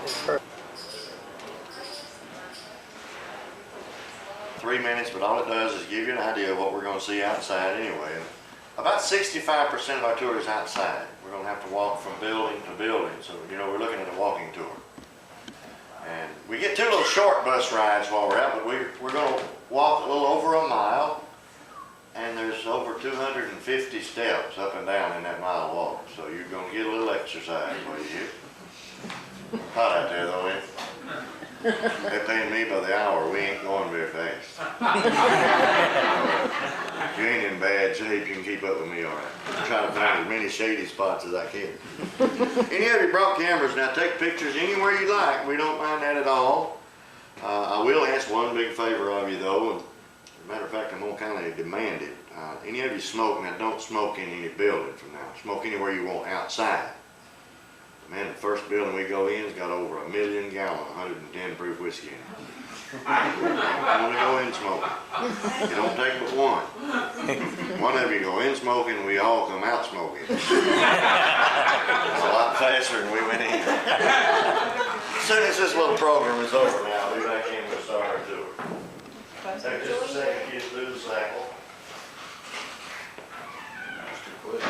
3 minutes, but all it does is give you an idea of what we're going to see outside anyway. About 65% of our tour is outside. We're going to have to walk from building to building, so you know we're looking at a walking tour. And we get 2 little short bus rides while we're out, but we're going to walk a little over a mile, and there's over 250 steps up and down in that mile walk, so you're going to get a little exercise while you're here. Hot out there though, ain't it? They're paying me by the hour. We ain't going very fast. If you ain't in bad shape, you can keep up with me all right. I'm trying to find as many shady spots as I can. Any of you brought cameras, now take pictures anywhere you like. We don't mind that at all. I will ask one big favor of you though, and as a matter of fact, I'm going to kind of demand it. Any of you smoke, now don't smoke in any building from now. Smoke anywhere you want outside. Man, the first building we go in has got over 1 million gallon, 110 proof whiskey in it. I want to go in smoking. It don't take but one. One of you go in smoking, we all come out smoking. It's a lot faster than we went in. As soon as this little program is over now, I'll be back in with start our tour. Take just a second to get through the cycle. That's too quick.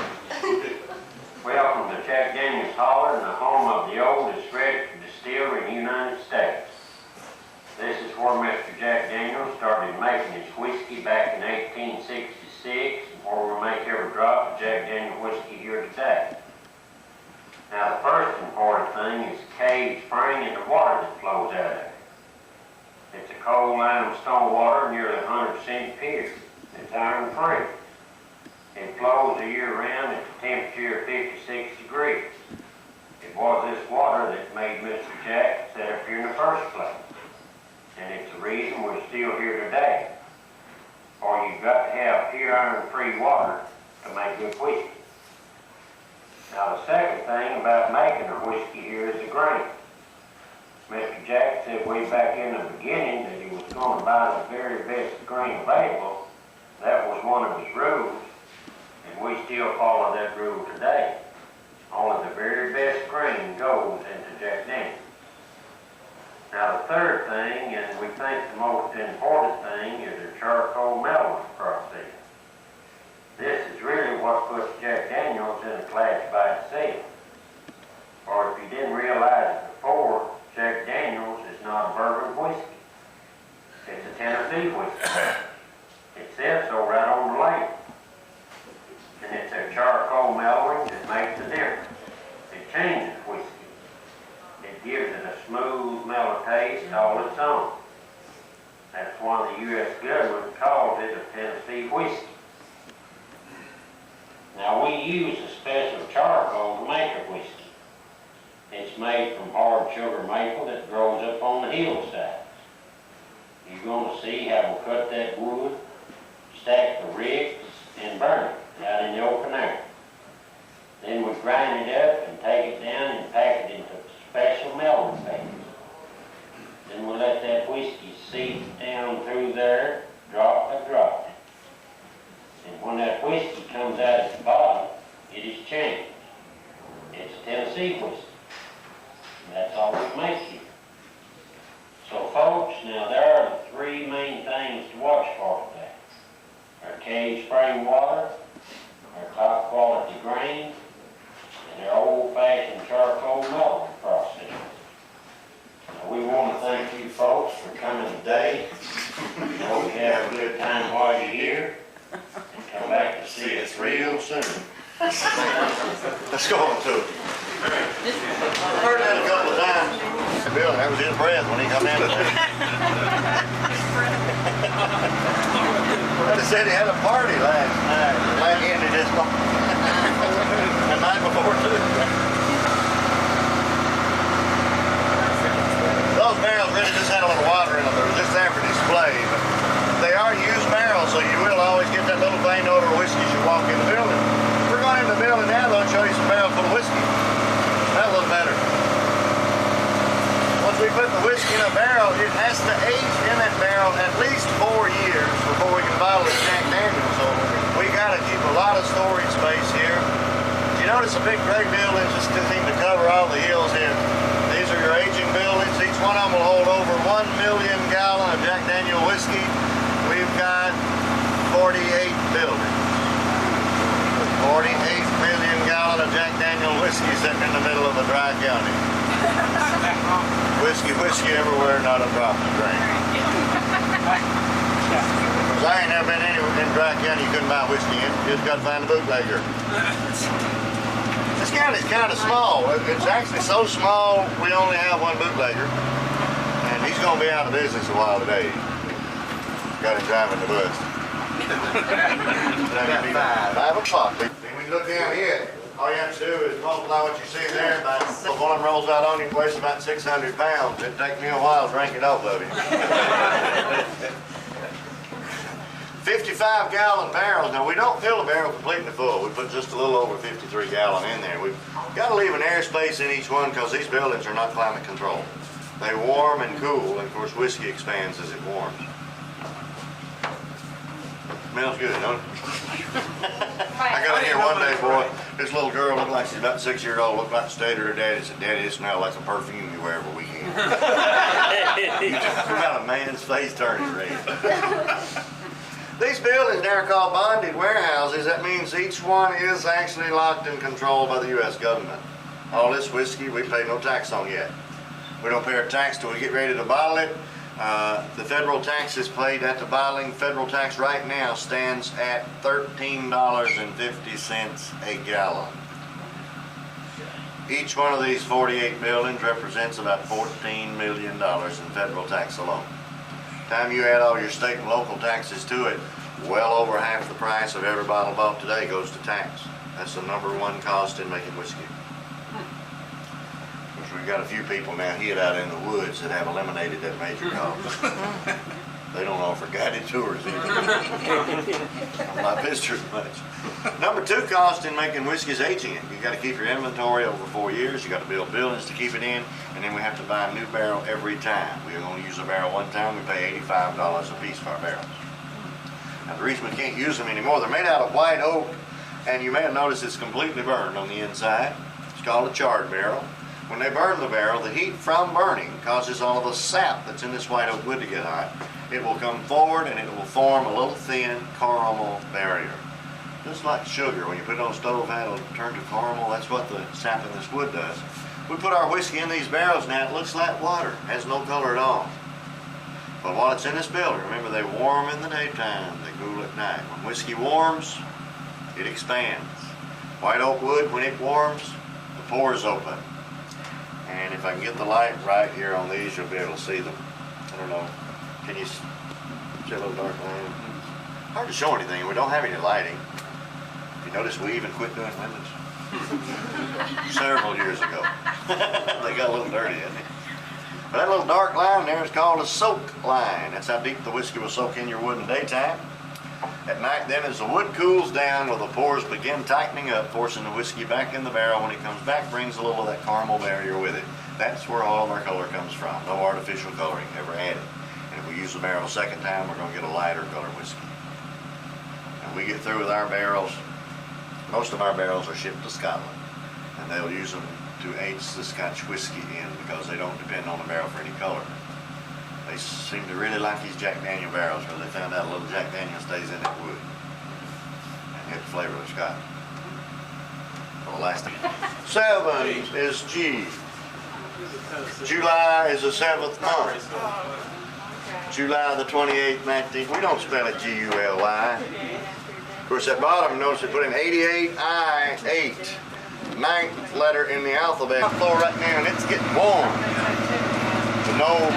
Welcome to Jack Daniel's Holler, the home of the oldest registered distillery in the United States. This is where Mr. Jack Daniel started making his whiskey back in 1866, and where we make every drop of Jack Daniel whiskey here today. Now the first important thing is the cave spring and the water that flows out of it. It's a cold limestone water, nearly 100% pure. It's iron free. It flows the year round at a temperature of 56 degrees. It was this water that made Mr. Jack set up here in the first place. And it's the reason we're still here today. For you've got to have pure iron-free water to make good whiskey. Now the second thing about making a whiskey here is the grain. Mr. Jack said way back in the beginning that he was going to buy the very best grain available. That was one of his rules. And we still follow that rule today. Only the very best grain goes into Jack Daniel's. Now the third thing, and we think the most important thing, is the charcoal mellowing process. This is really what puts Jack Daniel's in a class by itself. Or if you didn't realize it before, Jack Daniel's is not a bourbon whiskey. It's a Tennessee whiskey. It says so right on the label. And it's a charcoal mellowing that makes a difference. It changes whiskey. It gives it a smooth, mellow taste all its own. That's why the U.S. government calls it a Tennessee whiskey. Now we use a special charcoal to make a whiskey. It's made from hard sugar maple that grows up on the hillsides. You're going to see how we cut that wood, stack the ricks, and burn it out in the open air. Then we grind it up and take it down and pack it into special mellowing bags. Then we let that whiskey seep down through there, drop by drop. And when that whiskey comes out at the bottom, it is changed. It's a Tennessee whiskey. And that's all we make here. So folks, now there are the 3 main things to watch for today. Our cave spring water, our top quality grain, and our old-fashioned charcoal mellowing process. Now, we want to thank you folks for coming today. Hope you have a good time while you're here, and come back to see us real soon. Let's go on to it. I've heard that a couple of times. Bill, that was his breath when he come in today. They said he had a party last night. Like ended this morning. The night before too. Those barrels really just had a little water in them. They were just there for display. But they are used barrels, so you will always get that little vein odor of whiskey as you walk in the building. We're going in the building now, though, and show you some barrels full of whiskey. That look better. Once we put the whiskey in a barrel, it has to age in that barrel at least 4 years before we can bottle it Jack Daniel's. So we got to keep a lot of storage space here. You notice a big gray building just seem to cover all the hills here. These are your aging sitting in the middle of a dry county. Whiskey everywhere, not a drop to drink. Because I ain't never been anywhere in dry county you couldn't buy whiskey in. You just got to find a bootlegger. This county's kind of small. It's actually so small we only have one bootlegger. And he's going to be out of business a while today. Got him driving the bus. 5 o'clock. When you look down here, all you have to do is multiply what you see there by if one of them rolls out on you, weighs about 600 pounds. It'd take me a while to drink it off of him. 55-gallon barrels. Now, we don't fill the barrel completely full. We put just a little over 53 gallon in there. We've got to leave an airspace in each one because these buildings are not climate controlled. They warm and cool, and of course whiskey expands as it warms. Smells good, don't it? I got in here one day, boy. This little girl looked like she's about 6 years old, looked like the state of her daddy. Said, "Daddy, it smells like a perfume you wear every weekend." You just got a man's face turning red. These buildings now are called bonded warehouses. That means each one is actually locked and controlled by the U.S. government. All this whiskey we pay no tax on yet. We don't pay our tax till we get ready to bottle it. The federal tax is paid at the bottling. Federal tax right now stands at $13.50 a gallon. Each one of these 48 buildings represents about $14 million in federal tax alone. Time you add all your state and local taxes to it, well over half the price of every bottle bought today goes to tax. That's the #1 cost in making whiskey. We've got a few people now hid out in the woods that have eliminated that major cost. They don't offer guided tours either. I'm not visiting much. #2 cost in making whiskey is aging it. You got to keep your inventory over 4 years. You got to build buildings to keep it in, and then we have to buy a new barrel every time. We're going to use a barrel one time. We pay $85 a piece for our barrels. Now the reason we can't use them anymore, they're made out of white oak, and you may have noticed it's completely burned on the inside. It's called a charred barrel. When they burn the barrel, the heat from burning causes all of the sap that's in this white oak wood to get hot. It will come forward and it will form a little thin caramel barrier. Just like sugar, when you put it on a stove, it'll turn to caramel. That's what the sap in this wood does. We put our whiskey in these barrels now, it looks like water. It has no color at all. But while it's in this building, remember they warm in the daytime, they cool at night. When whiskey warms, it expands. White oak wood, when it warms, the pores open. And if I can get the light right here on these, you'll be able to see them. I don't know. Can you see a little dark line? Hard to show anything. We don't have any lighting. You notice we even quit doing windows several years ago. They got a little dirty, didn't they? But that little dark line there is called a soak line. That's how deep the whiskey will soak in your wood in the daytime. At night then, as the wood cools down, well, the pores begin tightening up, forcing the whiskey back in the barrel. When it comes back, brings a little of that caramel barrier with it. That's where all of our color comes from. No artificial coloring ever added. And if we use the barrel a second time, we're going to get a lighter color whiskey. And we get through with our barrels. Most of our barrels are shipped to Scotland, and they'll use them to age the Scotch whiskey in because they don't depend on the barrel for any color. They seem to really like these Jack Daniel barrels because they found out a little Jack Daniel stays in that wood and get the flavor of Scotch. For the last 7 is G. July is the 7th month. July the 28th, 19th. We don't spell it G-U-L-Y. Of course, at bottom, notice they put in 88I8. 9th letter in the alphabet. On the floor right now, and it's getting warm. So no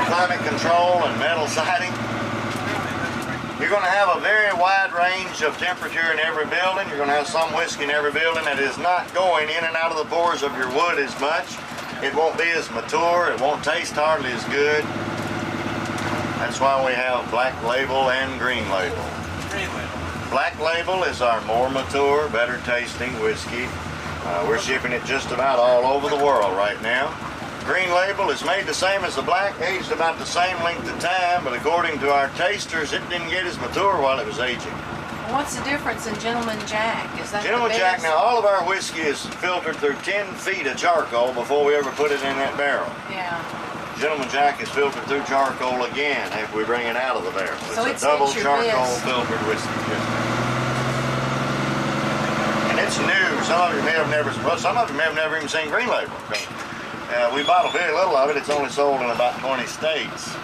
climate control and metal siding. You're going to have a very wide range of temperature in every building. You're going to have some whiskey in every building that is not going in and out of the pores of your wood as much. It won't be as mature. It won't taste hardly as good. That's why we have black label and green label. Black label is our more mature, better tasting whiskey. We're shipping it just about all over the world right now. Green label is made the same as the black, aged about the same length of time, but according to our tasters, it didn't get as mature while it was aging. What's the difference in Gentleman Jack? Is that Gentleman Jack, now all of our whiskey is filtered through 10 feet of charcoal before we ever put it in that barrel. Yeah. Gentleman Jack is filtered through charcoal again after we bring it out of the barrel. So it's a double charcoal filtered whiskey. Yes. And it's new. Some of you may have never, well, some of you may have never even seen Green Label. We bottle very little of it. It's only sold in about 20 states.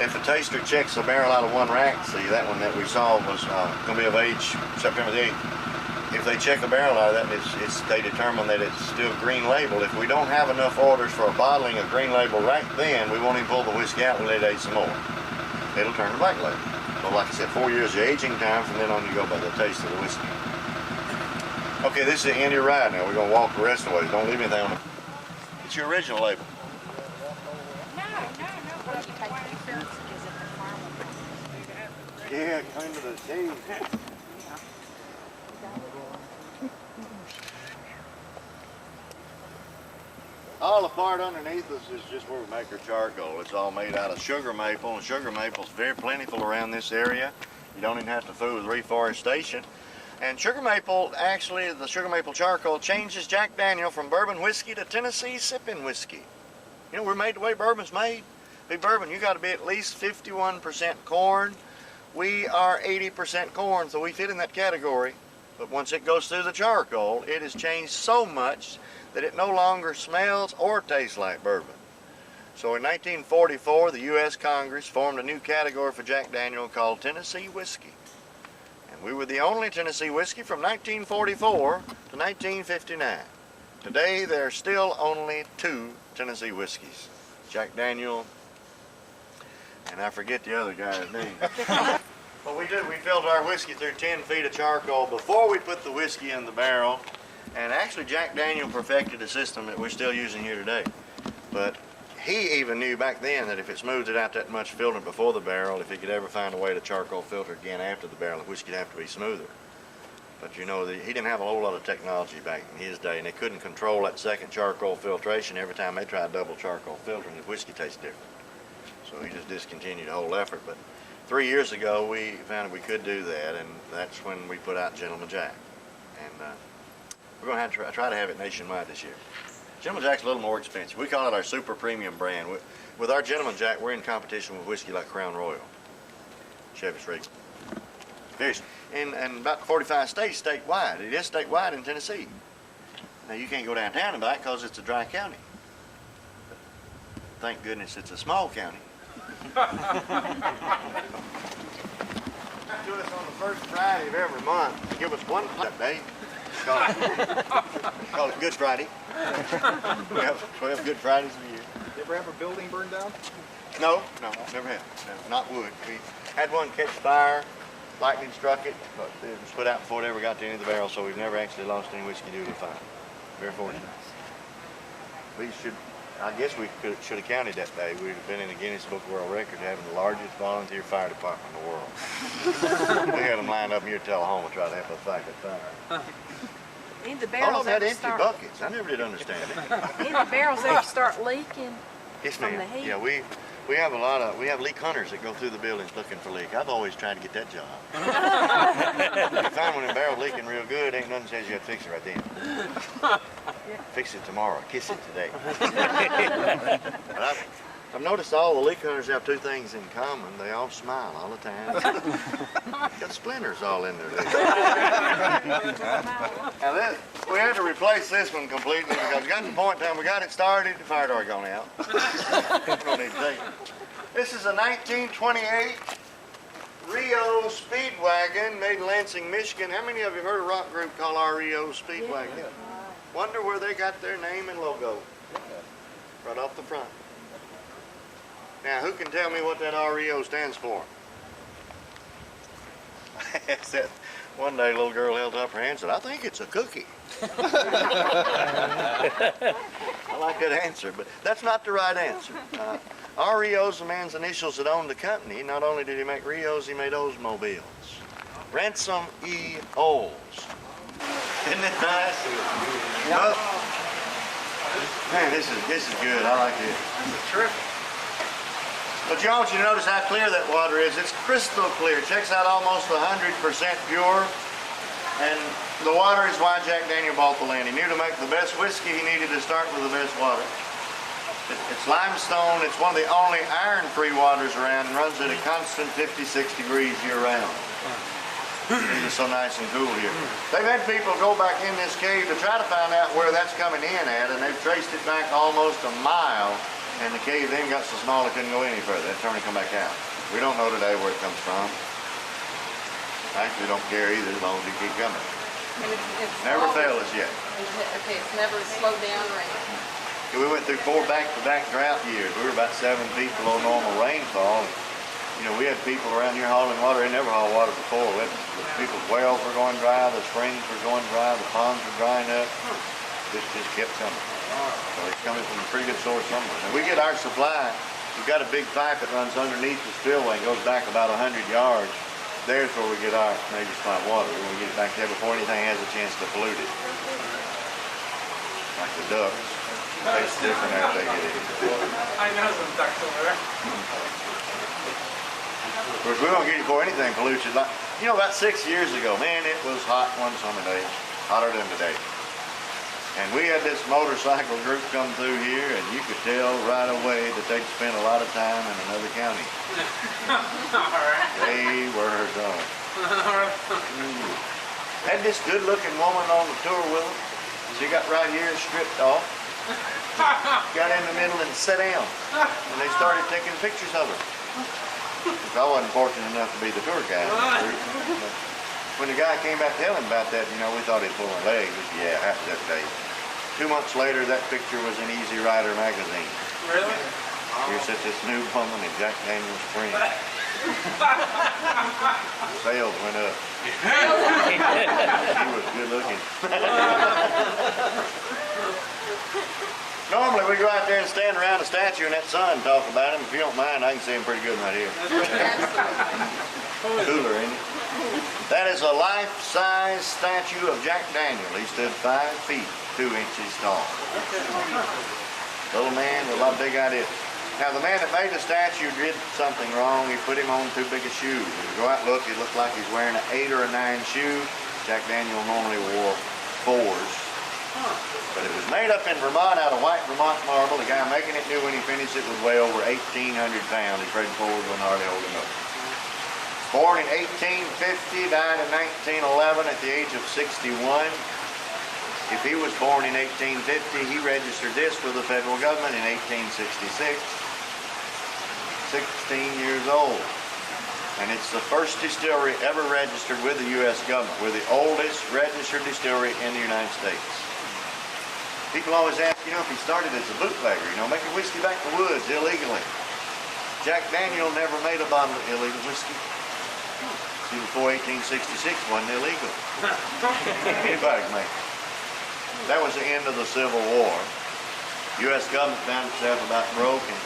If a taster checks a barrel out of one rack, see that one that we saw was going to be of age September the 8th. If they check a barrel out of that, they determine that it's still Green Label. If we don't have enough orders for a bottling of Green Label right then, we won't even pull the whiskey out and let it age some more. It'll turn to Black Label. So like I said, 4 years of aging time, from then on you go by the taste of the whiskey. Okay, this is the end of your ride now. We're going to walk the rest of the way. Don't leave anything on the... It's your original label. Yeah, come to the cave. All the part underneath us is just where we make our charcoal. It's all made out of sugar maple, and sugar maple's very plentiful around this area. You don't even have to fool with reforestation. And sugar maple, actually, the sugar maple charcoal changes Jack Daniel from bourbon whiskey to Tennessee sipping whiskey. You know, we're made the way bourbon's made. Big bourbon, you got to be at least 51% corn. We are 80% corn, so we fit in that category. But once it goes through the charcoal, it has changed so much that it no longer smells or tastes like bourbon. So in 1944, the U.S. Congress formed a new category for Jack Daniel called Tennessee whiskey. And we were the only Tennessee whiskey from 1944 to 1959. Today, there are still only 2 Tennessee whiskeys. Jack Daniel, and I forget the other guy's name. What we did, we filled our whiskey through 10 feet of charcoal before we put the whiskey in the barrel. And actually, Jack Daniel perfected a system that we're still using here today. But he even knew back then that if it smoothed it out that much filtering before the barrel, if he could ever find a way to charcoal filter again after the barrel, the whiskey would have to be smoother. But you know, he didn't have a whole lot of technology back in his day, and they couldn't control that second charcoal filtration. Every time they tried double charcoal filtering, the whiskey tastes different. So he just discontinued the whole effort. But 3 years ago, we found we could do that, and that's when we put out Gentleman Jack. And we're going to have to try to have it nationwide this year. Gentleman Jack's a little more expensive. We call it our super premium brand. With our Gentleman Jack, we're in competition with whiskey like Crown Royal, Chivas Regal. And about 45 states statewide. It is statewide in Tennessee. Now you can't go downtown and buy it because it's a dry county. But thank goodness it's a small county. Come to us on the first Friday of every month. Give us one that day. Call it Good Friday. We have 12 Good Fridays a year. You ever have a building burned down? No, never have. No, not wood. We had one catch fire. Lightning struck it, but it was put out before it ever got to any of the barrels, so we've never actually lost any whiskey due to fire. Very fortunate. We should, I guess we should have counted that day. We'd have been in the Guinness Book of World Records having the largest volunteer fire department in the world. We had them lined up near Tullahoma trying to help us fight that fire. Need the All of barrels them had ever empty start? buckets. I never did understand it. Need the barrels ever start leaking? Yes, From ma'am. the heat? Yeah, we have a lot of, we have leak hunters that go through the buildings looking for leak. I've always tried to get that job. If you find one in the barrel leaking real good, ain't nothing says you got to fix it right then. Fix it tomorrow, kiss it today. But I've noticed all the leak hunters have 2 things in common. They all smile all the time. Got splinters all in there. Now we had to replace this one completely because we got to the point in time we got it started, the fire door gone out. We don't need to take it. This is a 1928 Rio Speedwagon made in Lansing, Michigan. How many of you heard a rock group called our Rio Speedwagon? Yeah. Wonder where they got their name and logo. Right off the front. Now, who can tell me what that REO stands for? One day, a little girl held up her hand and said, I think it's a cookie. I like that answer, but that's not the right answer. REO's the man's initials that owned the company. Not only did he make Rios, he made Oldsmobiles. Ransom E. Olds. Isn't that nice? Well, man, this is good. I like it. This is terrific. But I want you to notice how clear that water is. It's crystal clear. It checks out almost 100% pure. And the water is why Jack Daniel bought the land. He knew to make the best whiskey, he needed to start with the best water. It's limestone. It's one of the only iron-free waters around and runs at a constant 56 degrees year-round. It's so nice and cool here. They've had people go back in this cave to try to find out where that's coming in at, and they've traced it back almost a mile, and the cave then got so small it couldn't go any further. They turned and come back out. We don't know today where it comes from. Actually, don't care either as long as you keep coming. And it's Never always- failed us yet. Okay, it's never slowed down or anything. We went through 4 back-to-back drought years. We were about 7 feet below normal rainfall. You know, we had people around here hauling water. They never hauled water before. People's wells were going dry, the springs were going dry, the ponds were drying up. This just kept coming. So it's coming from a pretty good source somewhere. And we get our supply. We've got a big pipe that runs underneath the spillway and goes back about 100 yards. There's where we get our major supply of water. We get it back there before anything has a chance to pollute it. Like the ducks. Tastes different after they get it. I know some ducks over there. Of course, we don't get it before anything pollutes it. Like, you know, about 6 years ago, man, it was hot one summer day, hotter than today. And we had this motorcycle group come through here, and you could tell right away that they'd spent a lot of time in another county. They were gone. Had this good-looking woman on the tour with them. She got right here stripped off, got in the middle and sat down, and they started taking pictures of her. I wasn't fortunate enough to be the tour guide. When the guy came back telling about that, you know, we thought he'd pull our leg. We said, yeah, it happened that day. 2 months later, that picture was in Easy Rider magazine. Really? Here's such this new woman in Jack Daniel's spring. Sales went up. He was good looking. Normally we go out there and stand around a statue in that sun and talk about him. If you don't mind, I can see him pretty good right here. Cooler, ain't it? That is a life-size statue of Jack Daniel. He stood 5 feet 2 inches tall. Little man with a lot of big ideas. Now the man that made the statue did something wrong. He put him on too big a shoe. When you go out and look, it looked like he's wearing an 8 or a 9 shoe. Jack Daniel normally wore 4s. But it was made up in Vermont out of white Vermont marble. The guy making it knew when he finished it would weigh over 1,800 pounds. He prayed forward when hardly holding up. Born in 1850, died in 1911 at the age of 61. If he was born in 1850, he registered this with the federal government in 1866. 16 years old. And it's the first distillery ever registered with the U.S. government. We're the oldest registered distillery in the United States. People always ask, you know, if he started as a bootlegger, you know, making whiskey back in the woods illegally. Jack Daniel never made a bottle of illegal whiskey. See, before 1866 wasn't illegal. Anybody can make it. That was the end of the Civil War. U.S. government found itself about broke and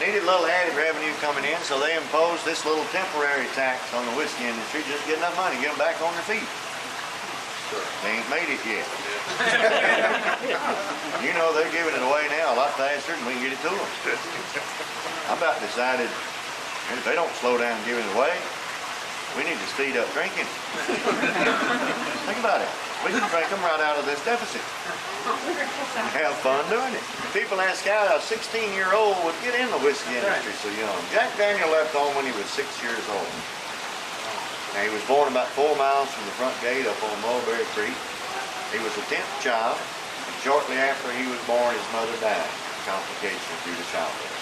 needed a little added revenue coming in, so they imposed this little temporary tax on the whiskey industry just to get enough money, get them back on their feet. They ain't made it yet. You know, they're giving it away now a lot faster than we can get it to them. I about decided, if they don't slow down giving it away, we need to speed up drinking. Think about it. We can drink them right out of this deficit. Have fun doing it. People ask how a 16-year-old would get in the whiskey industry so young. Jack Daniel left home when he was 6 years old. Now, he was born about 4 miles from the front gate up on Mulberry Creek. He was the 10th child, and shortly after he was born, his mother died. Complications due to childbirth.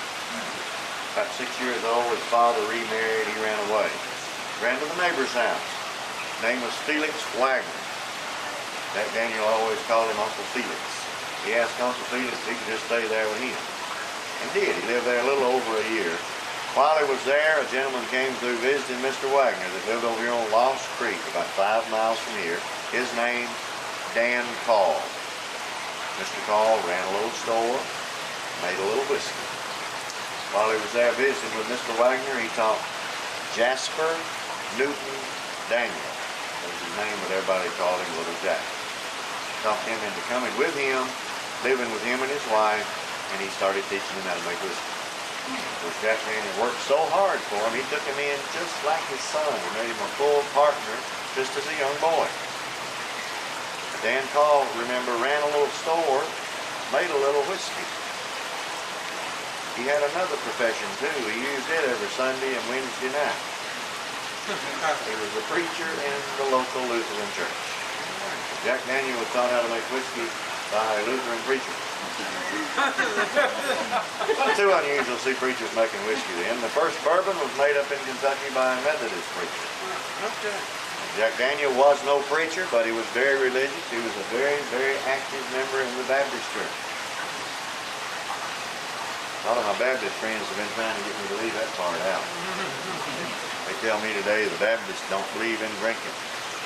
About 6 years old, his father remarried. He ran away. Ran to the neighbor's house. His name was Felix Wagner. Jack Daniel always called him Uncle Felix. He asked Uncle Felix if he could just stay there with him. And did. He lived there a little over a year. While he was there, a gentleman came through visiting Mr. Wagner that lived over here on Lost Creek, about 5 miles from here. His name, Dan Call. Mr. Call ran a little store, made a little whiskey. While he was there visiting with Mr. Wagner, he taught Jasper Newton Daniel. That was his name, but everybody called him Little Jack. Talked him into coming with him, living with him and his wife, and he started teaching him how to make whiskey. Of course, Jack Daniel worked so hard for him, he took him in just like his son. He made him a full partner just as a young boy. Dan Call, remember, ran a little store, made a little whiskey. He had another profession too. He used it every Sunday and Wednesday night. He was a preacher in the local Lutheran church. Jack Daniel was taught how to make whiskey by a Lutheran preacher. Not too unusual to see preachers making whiskey then. The first bourbon was made up in Kentucky by a Methodist preacher. Okay. Jack Daniel was no preacher, but he was very religious. He was a very, very active member in the Baptist church. A lot of my Baptist friends have been trying to get me to leave that part out. They tell me today the Baptists don't believe in drinking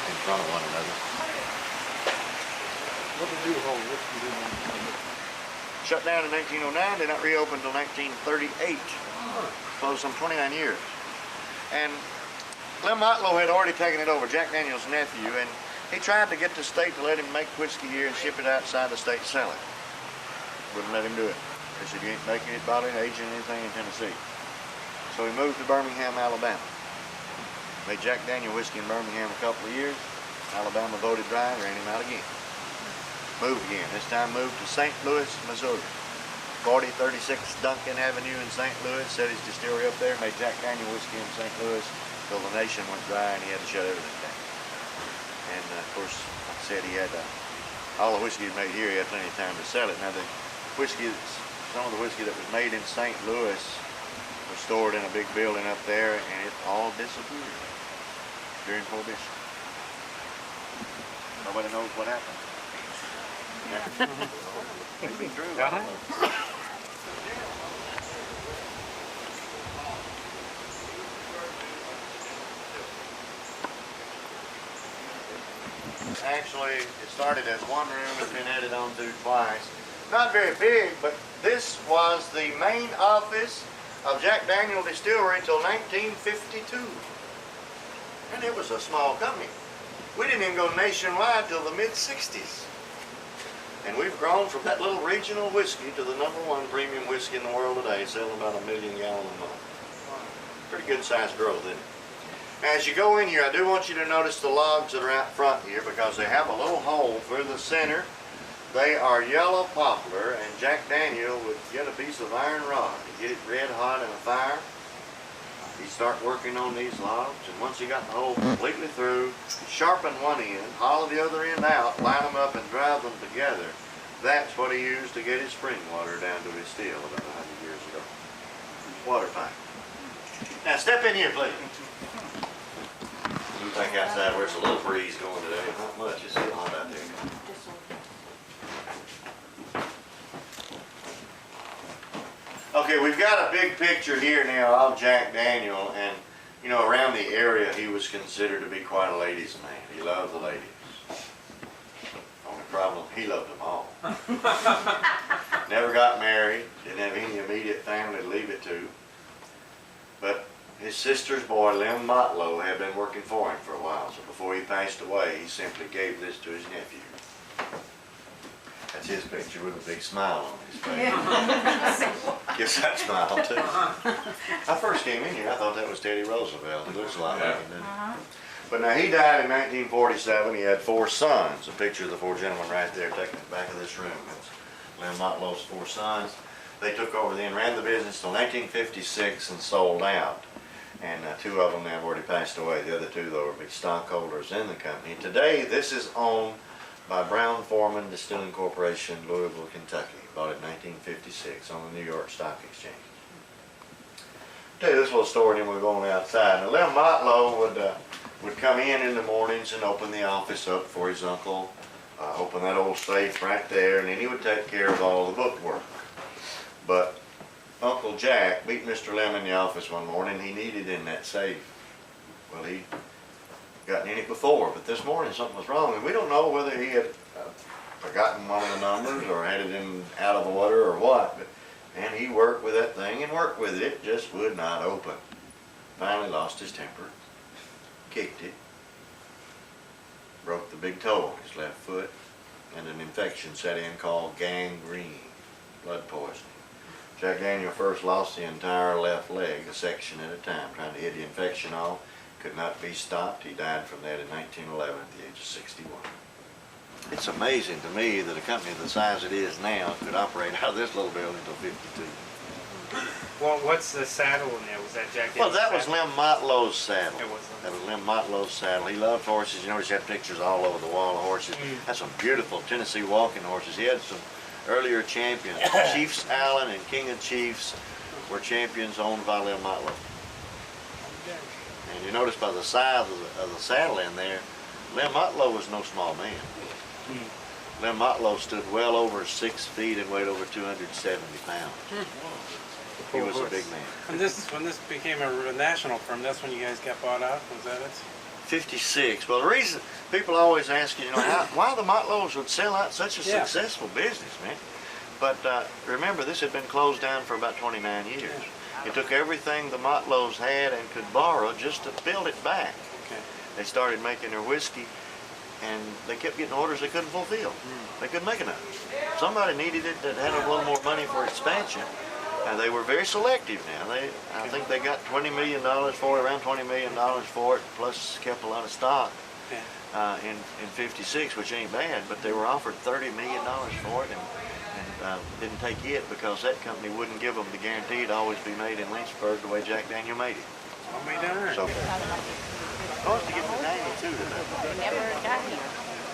in front of one another. What did you do whole whiskey doing? Shut down in 1909, did not reopen until 1938. Closed some 29 years. And Lem Motlow had already taken it over, Jack Daniel's nephew, and he tried to get the state to let him make whiskey here and ship it outside the state and sell it. Wouldn't let him do it. They said, you ain't making it, bottling, aging anything in Tennessee. So he moved to Birmingham, Alabama. Made Jack Daniel whiskey in Birmingham a couple of years. Alabama voted dry, ran him out again. Moved again, this time moved to St. Louis, Missouri. 4036 Duncan Avenue in St. Louis, set his distillery up there, made Jack Daniel whiskey in St. Louis till the nation went dry and he had to shut everything down. And of course, like I said, he had all the whiskey he made here, he had plenty of time to sell it. Now the whiskey, some of the whiskey that was made in St. Louis was stored in a big building up there and it all disappeared during Prohibition. Nobody knows what happened. Maybe true. Actually, it started as one room, it's been added on to twice. Not very big, but this was the main office of Jack Daniel Distillery until 1952. And it was a small company. We didn't even go nationwide till the mid-60s. And we've grown from that little regional whiskey to the #1 premium whiskey in the world today, selling about 1 million gallons a month. Pretty good sized growth, isn't it? As you go in here, I do want you to notice the logs that are out front here because they have a little hole through the center. They are yellow poplar, and Jack Daniel would get a piece of iron rod to get it red hot in a fire. He'd start working on these logs, and once he got the hole completely through, sharpen one end, hollow the other end out, line them up and drive them together. That's what he used to get his spring water down to his still about 100 years ago. Water pipe. Now step in here, please. We think outside where it's a little breeze going today, not much, it's still hot out there. Okay, we've got a big picture here now of Jack Daniel, and you know, around the area he was considered to be quite a ladies' man. He loved the ladies. Only problem, he loved them all. Never got married, didn't have any immediate family to leave it to. But his sister's boy, Lem Motlow, had been working for him for a while, so before he passed away, he simply gave this to his nephew. That's his picture with a big smile on his face. Yeah. Gives that smile too. I first came in here, I thought that was Teddy Roosevelt. He looks a lot like him, doesn't he? But now he died in 1947. He had 4 sons. A picture of the 4 gentlemen right there taken at the back of this room. That's Lem Motlow's 4 sons. They took over then, ran the business till 1956 and sold out. And 2 of them have already passed away. The other 2, though, are big stockholders in the company. Today, this is owned by Brown-Forman Distilling Corporation, Louisville, Kentucky. Bought it in 1956 on the New York Stock Exchange. I'll tell you this little story, and then we'll go on outside. Now, Lem Motlow would come in the mornings and open the office up for his uncle, open that old safe right there, and then he would take care of all the book work. But Uncle Jack beat Mr. Lem in the office one morning. He needed in that safe. Well, he'd gotten in it before, but this morning something was wrong, and we don't know whether he had forgotten one of the numbers or had it in out of order or what. But and he worked with that thing and worked with it. It just would not open. Finally lost his temper, kicked it, broke the big toe on his left foot, and an infection set in called gangrene, blood poisoning. Jack Daniel first lost the entire left leg, a section at a time, trying to hit the infection off. Could not be stopped. He died from that in 1911 at the age of 61. It's amazing to me that a company the size it is now could operate out of this little building until 52. Well, what's the saddle in there? Was that Jack Well, Daniels that was saddle? Lem Motlow's saddle. It was That was Lem Motlow's saddle. He loved horses. You notice he had pictures all over the wall of horses. Had some beautiful Tennessee walking horses. He had some earlier champions. Chiefs Allen and King of Chiefs were champions owned by Lem Motlow. And you notice by the size of the saddle in there, Lem Motlow was no small man. Lem Motlow stood well over 6 feet and weighed over 270 pounds. He was a big man. And when this became a national firm, that's when you guys got bought out? Was that it? 56. Well, the reason people always ask you, why the Motlows would sell out such a Yeah. successful business, man. But remember, this had been closed down for about 29 years. It took everything the Motlows had and could borrow just to build it back. Okay. They started making their whiskey, and they kept getting orders they couldn't fulfill. They couldn't make enough. Somebody needed it that had a little more money for expansion, and they were very selective now. I think they got $20 million for it, around $20 million for it, plus kept a lot of stock in 56, which ain't bad, but they were offered $30 million for it, and didn't take it because that company wouldn't give them the guarantee to always be made in Lynchburg the way Jack Daniel made it. I'll be darned. So, supposed to get to 92 today. Never got here.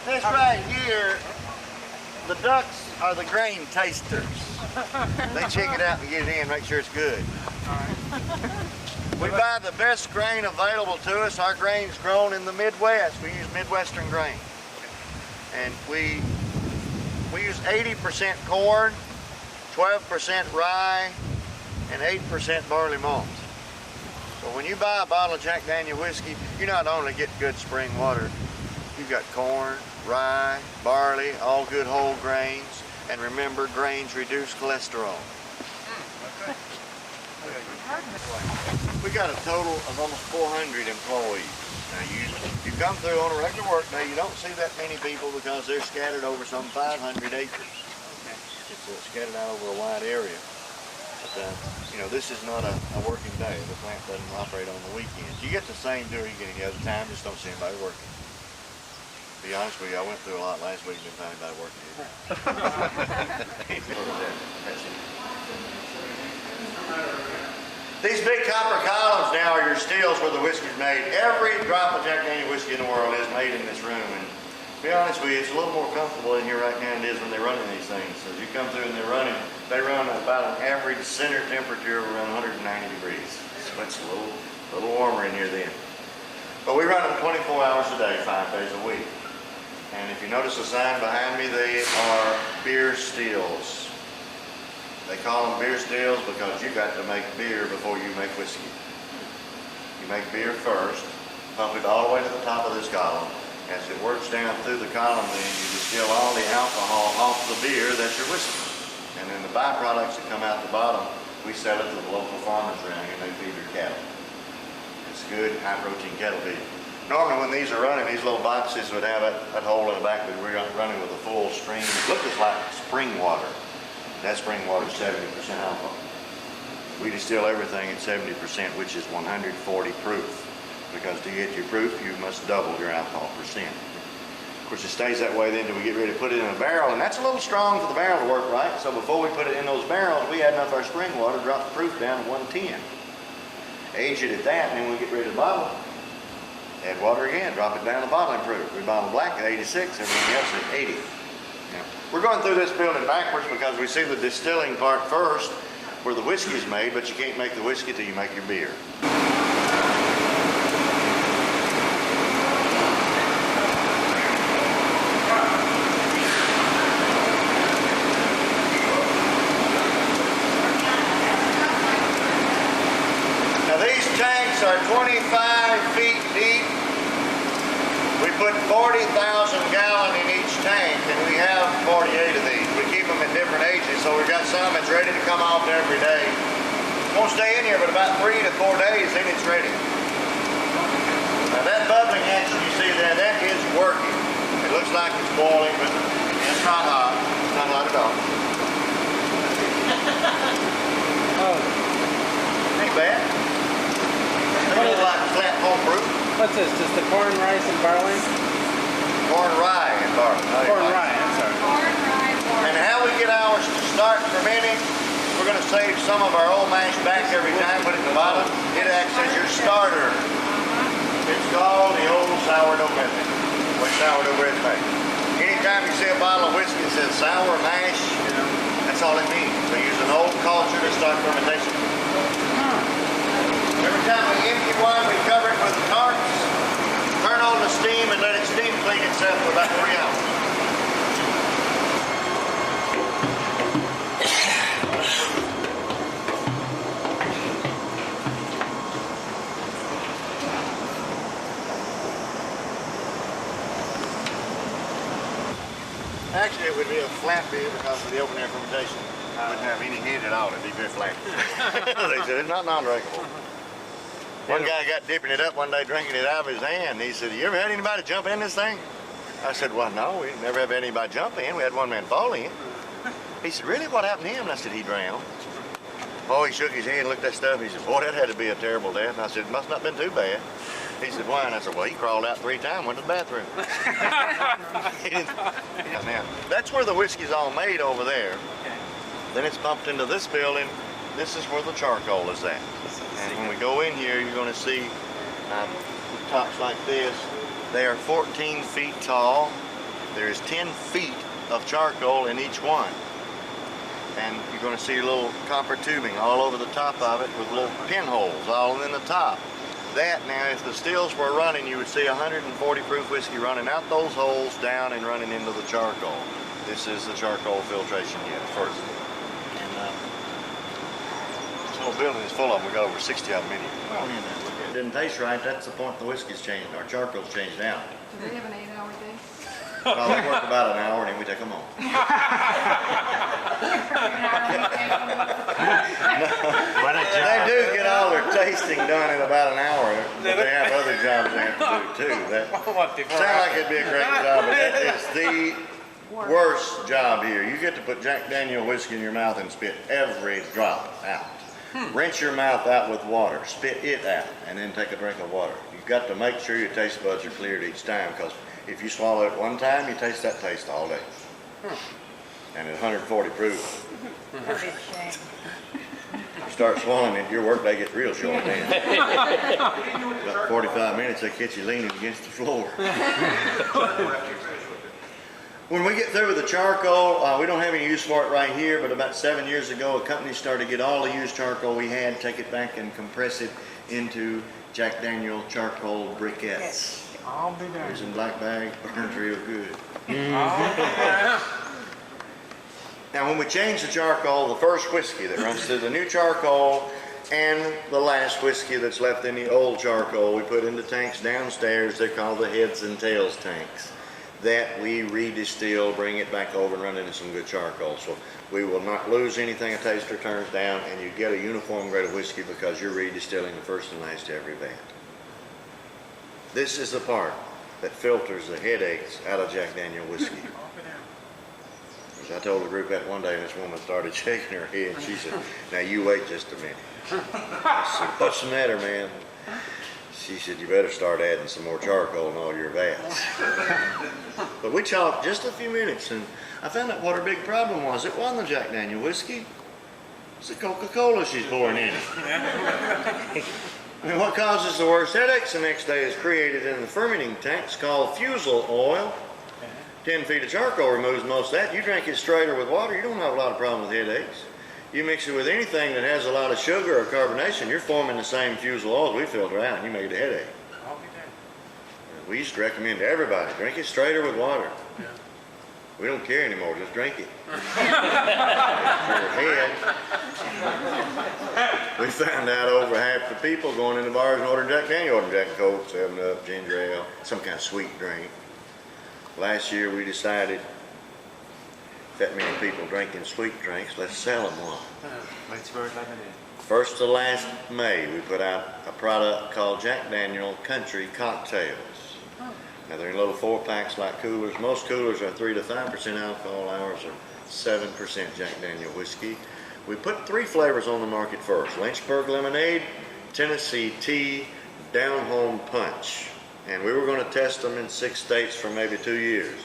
This right here, the ducks are the grain tasters. They check it out and get it in, make sure it's good. We buy the best grain available to us. Our grain's grown in the Midwest. We use Midwestern grain. And we use 80% corn, 12% rye, and 8% barley malt. So when you buy a bottle of Jack Daniel whiskey, you not only get good spring water, you've got corn, rye, barley, all good whole grains. And remember, grains reduce cholesterol. We got a total of almost 400 employees. Now you come through on a regular work day, you don't see that many people because they're scattered over some 500 acres. It's scattered out over a wide area. But this is not a working day. The plant doesn't operate on the weekends. You get the same during any other time, just don't see anybody working. To be honest with you, I went through a lot last week and didn't find anybody working here. These big copper columns now are your stills where the whiskey's made. Every drop of Jack Daniel whiskey in the world is made in this room. And to be honest with you, it's a little more comfortable in here right now than it is when they're running these things. So as you come through and they're running, they run at about an average center temperature of around 190 degrees. So it's a little warmer in here then. But we run them 24 hours a day, 5 days a week. And if you notice the sign behind me, they are beer stills. They call them beer stills because you got to make beer before you make whiskey. You make beer first, pump it all the way to the top of this column. As it works down through the column, then you distill all the alcohol off the beer, that's your whiskey. And then the byproducts that come out the bottom, we sell it to the local farmers around here and they feed their cattle. It's good, high-protein cattle feed. Normally when these are running, these little boxes would have that hole in the back, but we're running with a full stream. It looks like spring water. That spring water is 70% alcohol. We distill everything at 70%, which is 140 proof. Because to get your proof, you must double your alcohol percent. Of course, it stays that way then till we get ready to put it in a barrel, and that's a little strong for the barrel to work right. So before we put it in those barrels, we add enough our spring water, drop the proof down to 110. Age it at that, and then when we get ready to bottle, add water again, drop it down to bottling proof. We bottle black at 86, everything else at 80. We're going through this building backwards because we see the distilling part first, where the whiskey is made, but you can't make the whiskey till you make your beer. Now these tanks are 25 feet deep. We put 40,000 gallon in each tank, and we have 48 of these. We keep them at different ages, so we've got some that's ready to come off every day. Won't stay in here but about 3 to 4 days, then it's ready. Now that bubbling action you see there, that is working. It looks like it's boiling, but it's not hot. It's not hot at all. Oh, Ain't bad. It's a little like flat home brew. what's this? Just the corn, rice, and barley? Corn, rye, and barley. Corn, rye, I'm sorry. Corn, rye, And how we get ours to start fermenting, We're gonna save some of our old mash back every time, put it in the bottom. It acts as your starter. It's called the old sourdough method, with sourdough bread made. Anytime you see a bottle of whiskey that says sour mash, that's all it means. We use an old culture to start fermentation. Every time we empty one, we cover it with tarps, turn on the steam, and let it steam clean itself for about 3 hours. Actually, it would be a flat beer because of the open air fermentation. It wouldn't have any heat at all. It'd be very flat. They said it's not non-drinkable. One guy got dipping it up one day, drinking it out of his hand. He said, "You ever had anybody jump in this thing?" I said, "Well, no, we never have had anybody jump in. We had one man fall in." He said, "Really? What happened to him?" And I said, "He drowned." Oh, he shook his head and looked at that stuff. He said, "Boy, that had to be a terrible death." And I said, "It must not have been too bad." He said, "Why?" And I said, "Well, he crawled out 3 times, went to the bathroom." Now, that's where the whiskey's all made over there. Then it's pumped into this building. This is where the charcoal is at. And when we go in here, you're going to see tops like this. They are 14 feet tall. There's 10 feet of charcoal in each one. And you're going to see little copper tubing all over the top of it with little pinholes all in the top. That now, if the stills were running, you would see 140 proof whiskey running out those holes, down and running into the charcoal. This is the charcoal filtration unit first. And this whole building is full of them. We got over 60 of them in here. If it didn't taste right, that's the point the whiskey's changed. Our charcoal's changed out. Do they have an 8-hour day? Well, they work about an hour and then we take them home. They do get all their tasting done in about an hour, but they have other jobs they have to do too. That sounds like it'd be a great job, but that is the worst job here. You get to put Jack Daniel whiskey in your mouth and spit every drop out. Rinse your mouth out with water, spit it out, and then take a drink of water. You've got to make sure your taste buds are cleared each time, because if you swallow it one time, you taste that taste all day. And at 140 proof. That'd be a shame. You start swallowing it, your work day gets real short then. About 45 minutes, they catch you leaning against the floor. When we get through with the charcoal, we don't have any use for it right here, but about 7 years ago, a company started to get all the used charcoal we had, take it back and compress it into Jack Daniel charcoal briquettes. I'll be there. It's in black bag, burns real good. Now when we change the charcoal, the first whiskey that runs through the new charcoal and the last whiskey that's left in the old charcoal, we put into tanks downstairs. They're called the heads and tails tanks. That we redistill, bring it back over and run into some good charcoal. So we will not lose anything a taster turns down, and you get a uniform grade of whiskey because you're redistilling the first and last to every vat. This is the part that filters the headaches out of Jack Daniel whiskey. As I told the group that one day, and this woman started shaking her head. She said, "Now you wait just a minute." I said, "What's the matter, man?" She said, "You better start adding some more charcoal in all your vats." But we talked just a few minutes, and I found out what her big problem was. It wasn't the Jack Daniel whiskey. It's the Coca-Cola she's pouring in it. I mean, what causes the worst headaches the next day is created in the fermenting tanks called fusel oil. 10 feet of charcoal removes most of that. You drink it straight or with water, you don't have a lot of problem with headaches. You mix it with anything that has a lot of sugar or carbonation, you're forming the same fusel oils we filter out, and you make it a headache. I'll be there. We used to recommend to everybody, drink it straight or with water. Yeah. We don't care anymore, just drink it. Your head. We found out over half the people going into bars and ordering Jack Daniel, ordering Jack and Coke, 7-Up, ginger ale, some kind of sweet drink. Last year we decided that many people drinking sweet drinks, let's sell them one. Lynchburge lemonade. First to last May, we put out a product called Jack Daniel Country Cocktails. Now they're in little 4-packs like coolers. Most coolers are 3 to 5% alcohol. Ours are 7% Jack Daniel whiskey. We put 3 flavors on the market first: Lynchburg lemonade, Tennessee tea, down home punch. And we were going to test them in 6 states for maybe 2 years.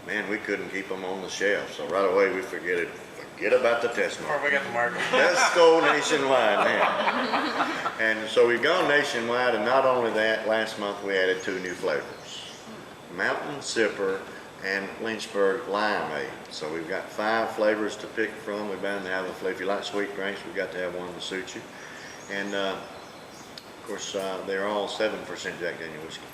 Man, we couldn't keep them on the shelf, so right away we Forget about the test mark. Or we got the market. Let's go nationwide now. And so we've gone nationwide, and not only that, last month we added 2 new flavors. Mountain Sipper and Lynchburg Limeade. So we've got 5 flavors to pick from. We're bound to have a flavor. If you like sweet drinks, we've got to have one to suit you. And of course, they're all 7% Jack Daniel whiskey.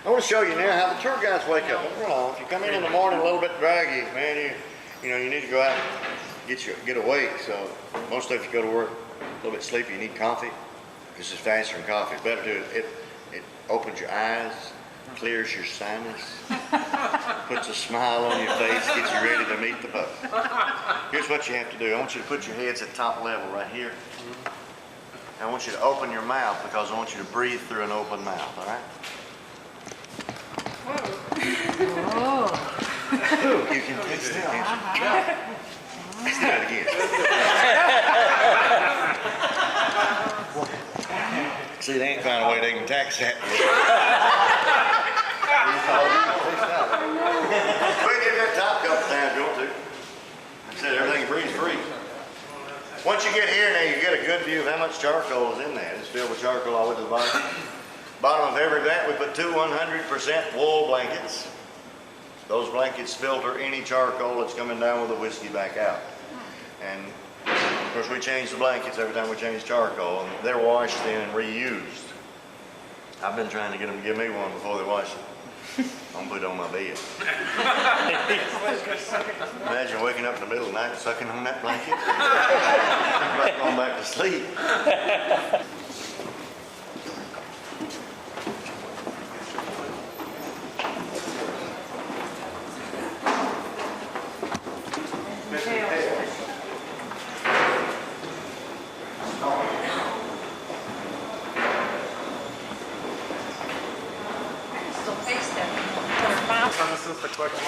I want to show you now how the tour guides wake up. You know, if you come in the morning a little bit draggy, man, you know, you need to go out and get awake. So most of you go to work a little bit sleepy, you need coffee. This is faster than coffee. It's better to do it. It opens your eyes, clears your sinus, puts a smile on your face, gets you ready to meet the bus. Here's what you have to do. I want you to put your heads at top level right here. I want you to open your mouth because I want you to breathe through an open mouth, all right? You can taste it, can't you? Let's do it again. See, they ain't found a way they can tax that. We give that top a couple times, don't you? I said everything breathes free. Once you get here now, you get a good view of how much charcoal is in there. It's filled with charcoal all the way to the bottom. Bottom of every vat, we put 2 100% wool blankets. Those blankets filter any charcoal that's coming down with the whiskey back out. And of course, we change the blankets every time we change charcoal, and they're washed in and reused. I've been trying to get them to give me one before they wash it. I'm gonna put it on my bed. Imagine waking up in the middle of the night sucking on that blanket. Going back to sleep.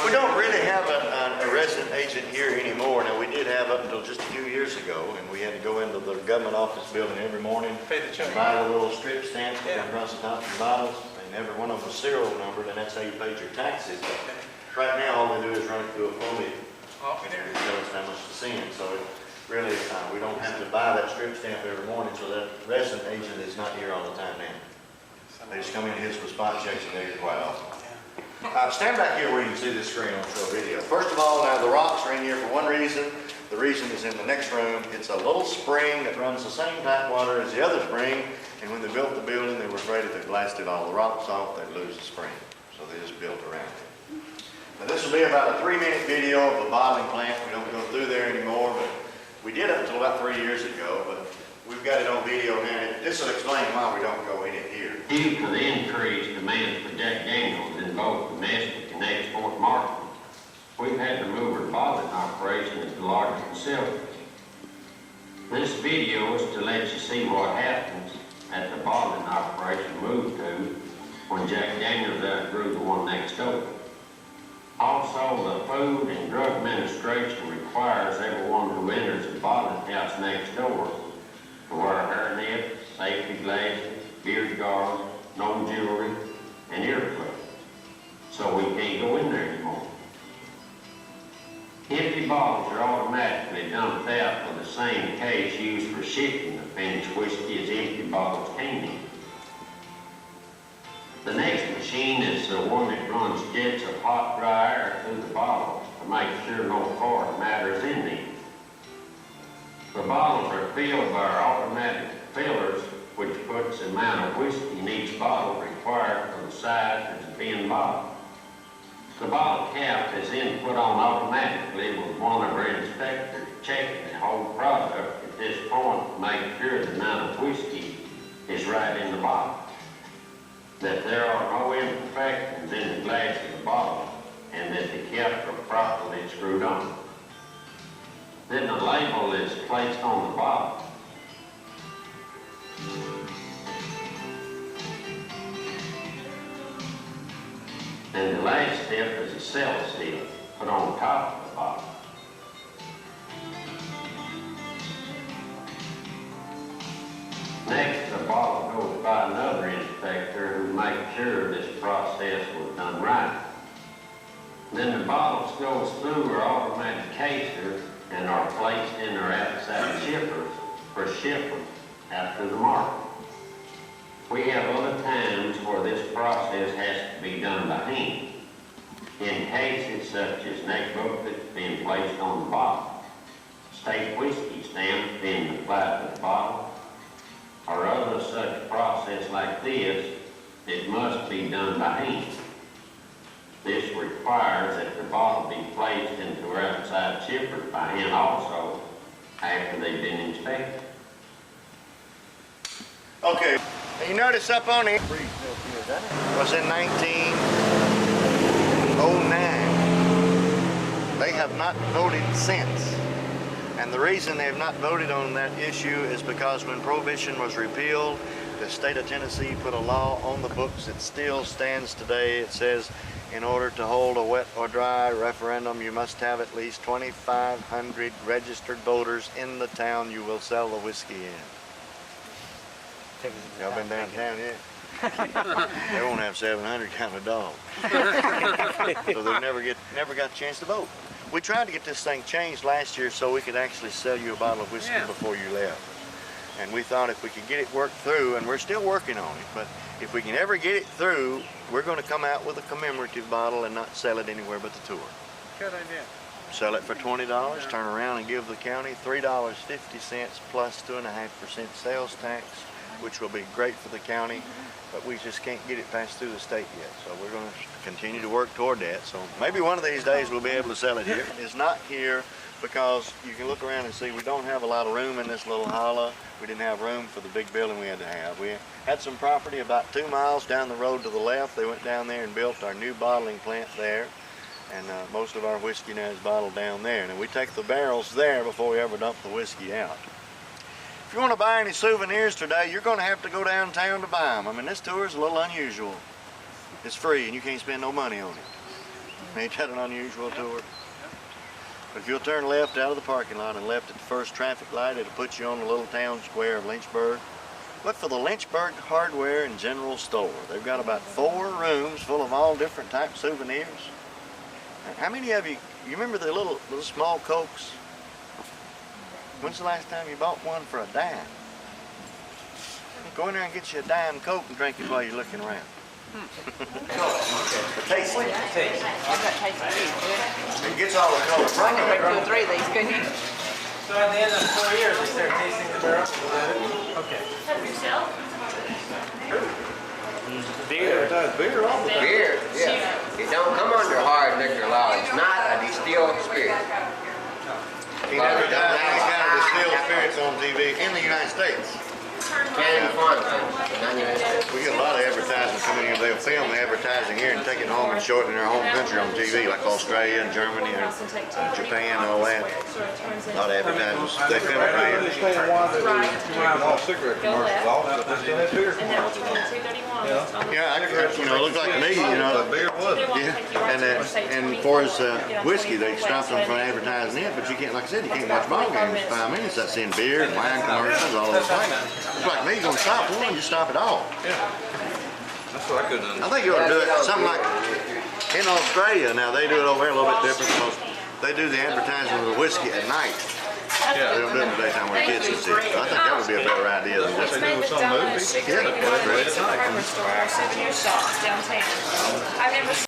We don't really have a resident agent here anymore. Now, we did have up until just a few years ago, and we had to go into the government office building every morning, Pay the check. buy the little strip stamps across the top of the bottles, and every one of them was serial numbered, and that's how you paid your taxes. But right now, all they do is run it through a phone. Off in there. Tell us how much to send. So it really, we don't have to buy that strip stamp every morning, so that resident agent is not here all the time now. They just come in and hit us with spot checks, and they're here quite often. Stand back here where you can see this screen on show video. First of all, now the rocks are in here for one reason. The reason is in the next room. It's a little spring that runs the same tap water as the other spring, and when they built the building, they were afraid if they blasted all the rocks off, they'd lose the spring. So they just built around it. Now this will be about a 3-minute video of a bottling plant. We don't go through there anymore, but we did up until about 3 years ago, but we've got it on video now. This will explain why we don't go in it here. Due to the increased demand for Jack Daniels in both domestic and export markets, we've had to move our bottling operation into larger facilities. This video is to let you see what happens at the bottling operation moved to when Jack Daniels outgrew the one next door. Also, the Food and Drug Administration requires everyone who enters the bottling house next door to wear hairnets, safety glasses, beard guards, no jewelry, and earplugs. So we can't go in there anymore. Empty bottles are automatically dumped out with the same case used for shipping the finished whiskey as empty bottles came in. The next machine is the one that runs jets of hot, dry air through the bottles to make sure no foreign matter is in them. The bottles are filled by our automatic fillers, which puts the amount of whiskey in each bottle required for the size of the bin bottle. The bottle cap is then put on automatically with one of our inspectors checking the whole product at this point to make sure the amount of whiskey is right in the bottle, that there are no imperfections in the glass of the bottle, and that the caps are properly screwed on. Then the label is placed on the bottle. And the last step is a cell seal put on top of the bottle. Next, the bottle goes by another inspector who makes sure this process was done right. Then the bottles go through our automatic caser and are placed in our outside shippers for shipping out to the market. We have other times where this process has to be done by hand. In cases such as neck booklet being placed on the bottle, state whiskey stamp being applied to the bottle, or other such process like this, it must be done by hand. This requires that the bottle be placed into our outside shippers by hand also after they've been inspected. Okay, you notice up on it was in 1909. They have not voted since. And the reason they have not voted on that issue is because when Prohibition was repealed, the state of Tennessee put a law on the books that still stands today. It says, in order to hold a wet or dry referendum, you must have at least 2,500 registered voters in the town you will sell the whiskey in. Y'all been downtown yet? They won't have 700 count a dog. So they never got a chance to vote. We tried to get this thing changed last year so we could actually sell you a bottle of whiskey before you left. And we thought if we could get it worked through, and we're still working on it, but if we can ever get it through, we're going to come out with a commemorative bottle and not sell it anywhere but the tour. Good idea. Sell it for $20, turn around and give the county $3.50 plus 2.5% sales tax, which will be great for the county, but we just can't get it passed through the state yet. So we're going to continue to work toward that. So maybe one of these days we'll be able to sell it here. It's not here because you can look around and see we don't have a lot of room in this little hollow. We didn't have room for the big building we had to have. We had some property about 2 miles down the road to the left. They went down there and built our new bottling plant there. And most of our whiskey now is bottled down there. And we take the barrels there before we ever dump the whiskey out. If you want to buy any souvenirs today, you're going to have to go downtown to buy them. I mean, this tour is a little unusual. It's free and you can't spend no money on it. Ain't that an unusual tour? But if you'll turn left out of the parking lot and left at the first traffic light, it'll put you on the little town square of Lynchburge. Look for the Lynchburge Hardware and General Store. They've got about 4 rooms full of all different types of souvenirs. How many of you remember the little small Cokes? When's the last time you bought one for a dime? Go in there and get you a dime Coke and drink it while you're looking around. Taste it. I've got tasty too. It gets all the color I from can it. make 2 or 3 of these, couldn't you? So at the end of 4 years, they start tasting the barrel? Is that it? Okay. Beer. Beer all the time. Beer, yeah. It don't come under hard liquor law. It's not a distilled spirit. He never done any kind of distilled spirits on TV in the United States. Candy Farm, not United States. We get a lot of advertising coming in. They'll film the advertising here and take it home and show it in their home country on TV, like Australia and Germany and Japan and all that. A lot of advertisements. They film it I right here. understand why they do all cigarette commercials also, but they still have beer And now it's commercials. 22:31. Yeah, I could, it looks like to me, The beer was. Yeah, and for his whiskey, they stopped them from advertising it, but you can't, like I said, you can't watch ball games for 5 minutes. That's in beer and wine commercials, all those things. It's like me, you're gonna stop one, you stop it all. That's what I couldn't I understand. think you ought to do it, something like, in Australia, now they do it over here a little bit different, because they do the advertising of the whiskey at night. They don't do it in the daytime when the kids can see it. So I think that would be a better idea than It's just. made with some Donna's movie. Sugar Yeah, Eating that's great. Hardware Store, our souvenir shops downtown. I've never